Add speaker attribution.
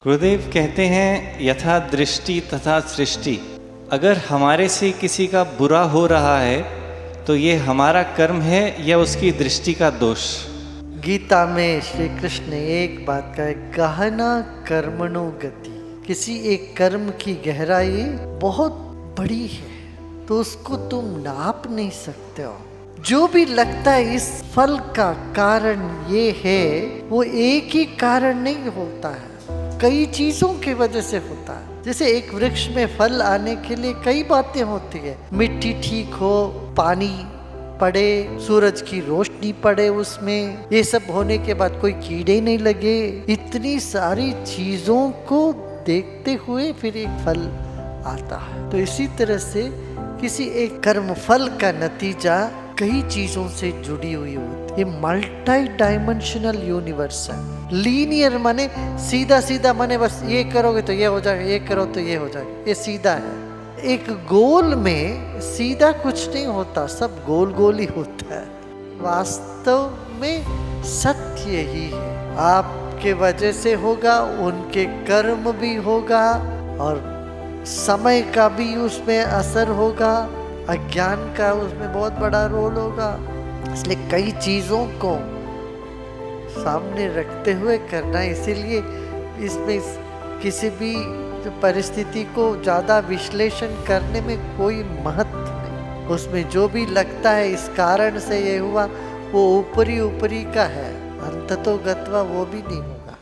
Speaker 1: गुरुदेव कहते हैं यथा दृष्टि तथा सृष्टि। अगर हमारे से किसी का बुरा हो रहा है तो ये हमारा कर्म है या उसकी दृष्टि का दोष?
Speaker 2: गीता में श्री कृष्ण ने एक बात कहा है, गहना कर्मणो गति। किसी एक कर्म की गहराई बहुत बड़ी है तो उसको तुम नाप नहीं सकते हो। जो भी लगता है इस फल का कारण ये है, वो एक ही कारण नहीं होता है, कई चीजों की वजह से होता है। जैसे एक वृक्ष में फल आने के लिए कई बातें होती है, मिट्टी ठीक हो, पानी पड़े, सूरज की रोशनी पड़े उसमें, ये सब होने के बाद कोई कीड़े नहीं लगे, इतनी सारी चीजों को देखते हुए फिर एक फल आता है। तो इसी तरह से किसी एक कर्म फल का नतीजा कई चीजों से जुड़ी हुई होती है। ये मल्टी डायमेंशनल यूनिवर्स है। लीनियर माने सीधा सीधा, माने बस ये करोगे तो ये हो जाएगा, ये करो तो ये हो जाएगा, ये सीधा है। एक गोल में सीधा कुछ नहीं होता, सब गोल गोल ही होता है। वास्तव में सत्य ही है, आपके वजह से होगा, उनके कर्म भी होगा और समय का भी उसमें असर होगा, अज्ञान का उसमें बहुत बड़ा रोल होगा। इसलिए कई चीजों को सामने रखते हुए करना, इसीलिए इसमें किसी भी परिस्थिति को ज्यादा विश्लेषण करने में कोई महत्व नहीं। उसमें जो भी लगता है इस कारण से ये हुआ, वो ऊपरी ऊपरी का है, अंततो गत्वा वो भी नहीं हुआ।